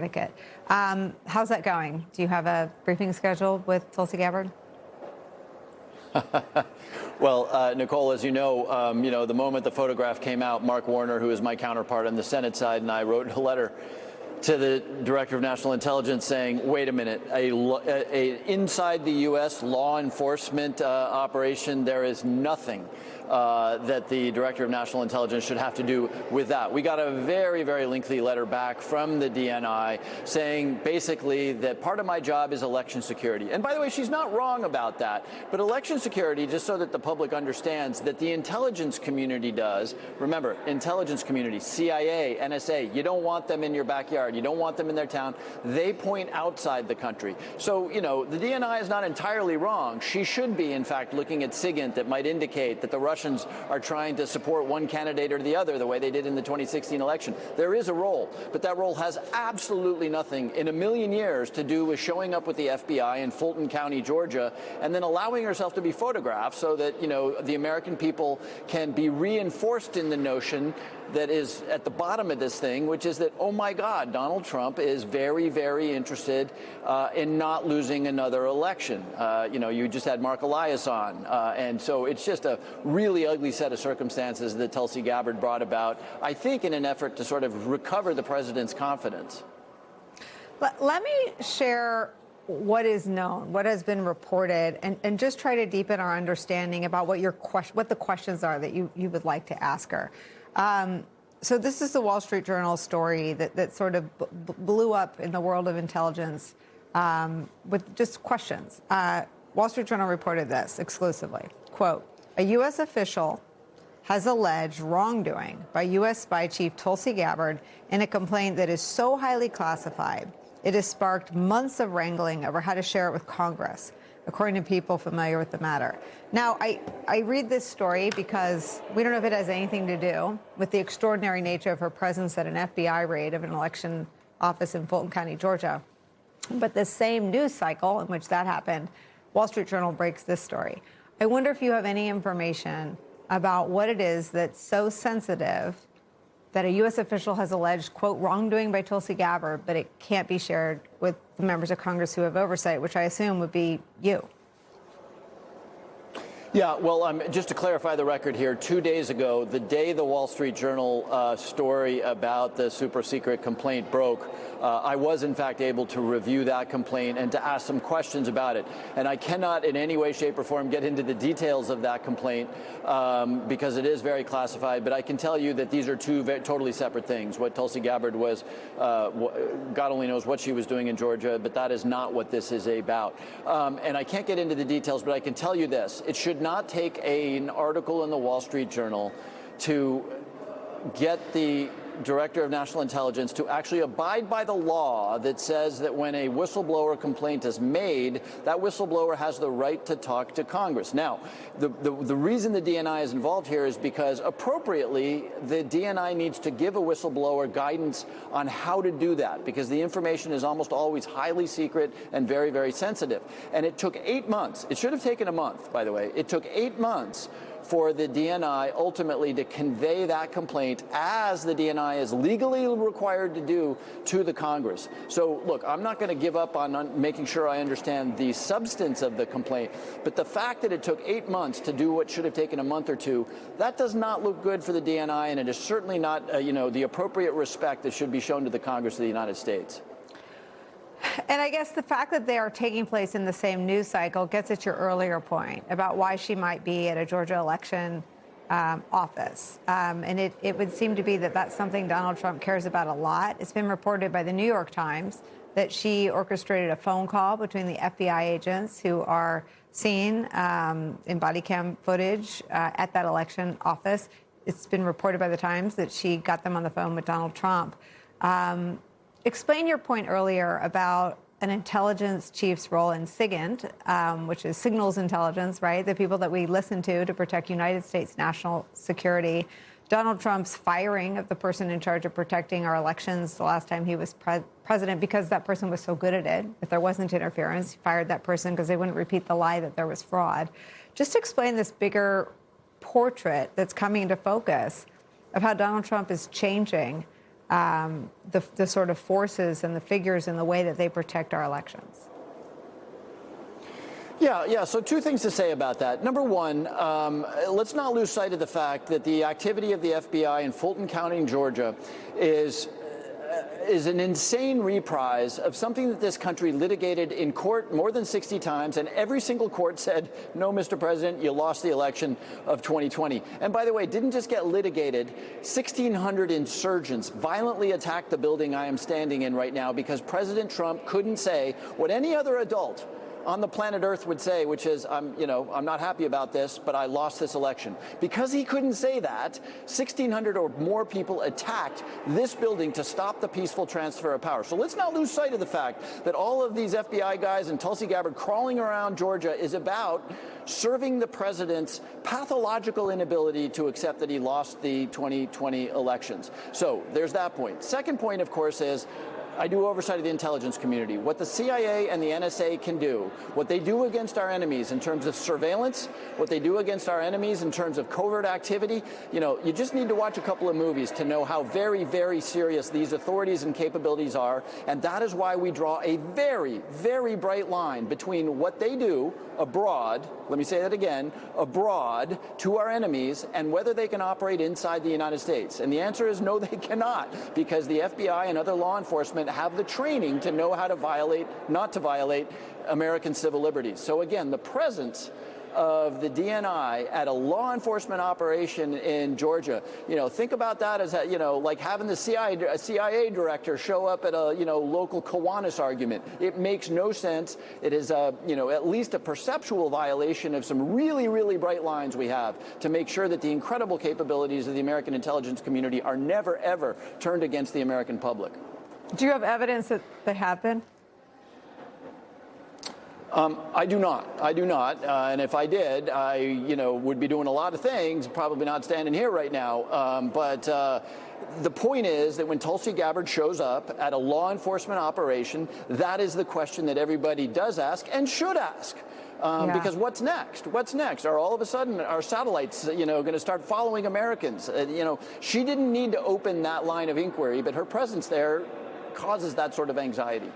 Connecticut. How's that going? Do you have a briefing scheduled with Tulsi Gabbard? Well, Nicole, as you know, the moment the photograph came out, Mark Warner, who is my counterpart on the Senate side, and I wrote a letter to the Director of National Intelligence saying, wait a minute, inside the U.S. law enforcement operation, there is nothing that the Director of National Intelligence should have to do with that. We got a very, very lengthy letter back from the DNI saying basically that part of my job is election security. And by the way, she's not wrong about that. But election security, just so that the public understands that the intelligence community does, remember, intelligence community, CIA, NSA, you don't want them in your backyard. You don't want them in their town. They point outside the country. So, the DNI is not entirely wrong. She should be, in fact, looking at SIGINT that might indicate that the Russians are trying to support one candidate or the other the way they did in the 2016 election. There is a role, but that role has absolutely nothing in a million years to do with showing up with the FBI in Fulton County, Georgia, and then allowing herself to be photographed so that, the American people can be reinforced in the notion that is at the bottom of this thing, which is that, oh my God, Donald Trump is very, very interested in not losing another election. You just had Mark Elias on. And so it's just a really ugly set of circumstances that Tulsi Gabbard brought about, I think, in an effort to sort of recover the president's confidence. Let me share what is known, what has been reported, and just try to deepen our understanding about what the questions are that you would like to ask her. So this is the Wall Street Journal story that sort of blew up in the world of intelligence with just questions. Wall Street Journal reported this exclusively. Quote, a U.S. official has alleged wrongdoing by U.S. spy chief Tulsi Gabbard in a complaint that is so highly classified, it has sparked months of wrangling over how to share it with Congress, according to people familiar with the matter. Now, I read this story because we don't know if it has anything to do with the extraordinary nature of her presence at an FBI raid of an election office in Fulton County, Georgia. But the same news cycle in which that happened, Wall Street Journal breaks this story. I wonder if you have any information about what it is that's so sensitive that a U.S. official has alleged, quote, wrongdoing by Tulsi Gabbard, but it can't be shared with the members of Congress who have oversight, which I assume would be you. Yeah, well, just to clarify the record here, 2 days ago, the day the Wall Street Journal story about the super secret complaint broke, I was, in fact, able to review that complaint and to ask some questions about it. And I cannot in any way, shape or form get into the details of that complaint because it is very classified. But I can tell you that these are two totally separate things. What Tulsi Gabbard was, God only knows what she was doing in Georgia, but that is not what this is about. And I can't get into the details, but I can tell you this. It should not take an article in the Wall Street Journal to get the Director of National Intelligence to actually abide by the law that says that when a whistleblower complaint is made, that whistleblower has the right to talk to Congress. Now, the reason the DNI is involved here is because appropriately, the DNI needs to give a whistleblower guidance on how to do that, because the information is almost always highly secret and very, very sensitive. And it took 8 months. It should have taken a month, by the way. It took 8 months for the DNI ultimately to convey that complaint, as the DNI is legally required to do, to the Congress. So, look, I'm not going to give up on making sure I understand the substance of the complaint, but the fact that it took 8 months to do what should have taken a month or two, that does not look good for the DNI, and it is certainly not, the appropriate respect that should be shown to the Congress of the United States. And I guess the fact that they are taking place in the same news cycle gets at your earlier point about why she might be at a Georgia election office. And it would seem to be that that's something Donald Trump cares about a lot. It's been reported by the New York Times that she orchestrated a phone call between the FBI agents who are seen in body cam footage at that election office. It's been reported by the Times that she got them on the phone with Donald Trump. Explain your point earlier about an intelligence chief's role in SIGINT, which is signals intelligence, right? The people that we listen to protect United States national security. Donald Trump's firing of the person in charge of protecting our elections the last time he was president because that person was so good at it. If there wasn't interference, he fired that person because they wouldn't repeat the lie that there was fraud. Just explain this bigger portrait that's coming into focus of how Donald Trump is changing the sort of forces and the figures in the way that they protect our elections? Yeah. So two things to say about that. Number one, let's not lose sight of the fact that the activity of the FBI in Fulton County, Georgia, is an insane reprise of something that this country litigated in court more than 60 times, and every single court said, no, Mr. President, you lost the election of 2020. And by the way, it didn't just get litigated. 1,600 insurgents violently attacked the building I am standing in right now because President Trump couldn't say what any other adult on the planet Earth would say, which is, I'm not happy about this, but I lost this election. Because he couldn't say that, 1,600 or more people attacked this building to stop the peaceful transfer of power. So let's not lose sight of the fact that all of these FBI guys and Tulsi Gabbard crawling around Georgia is about serving the president's pathological inability to accept that he lost the 2020 elections. So there's that point. Second point, of course, is I do oversight of the intelligence community. What the CIA and the NSA can do, what they do against our enemies in terms of surveillance, what they do against our enemies in terms of covert activity, you just need to watch a couple of movies to know how very, very serious these authorities and capabilities are. And that is why we draw a very, very bright line between what they do abroad, let me say that again, abroad to our enemies, and whether they can operate inside the United States. And the answer is no, they cannot, because the FBI and other law enforcement have the training to know how to not to violate American civil liberties. So again, the presence of the DNI at a law enforcement operation in Georgia, think about that as, like having the CIA director show up at a, local Kiwanis argument. It makes no sense. It is at least a perceptual violation of some really, really bright lines we have to make sure that the incredible capabilities of the American intelligence community are never, ever turned against the American public. Do you have evidence that they have been? I do not. And if I did, I, would be doing a lot of things, probably not standing here right now. But the point is that when Tulsi Gabbard shows up at a law enforcement operation, that is the question that everybody does ask and should ask. Because what's next? What's next? Are all of a sudden our satellites, going to start following Americans? She didn't need to open that line of inquiry, but her presence there causes that sort of anxiety.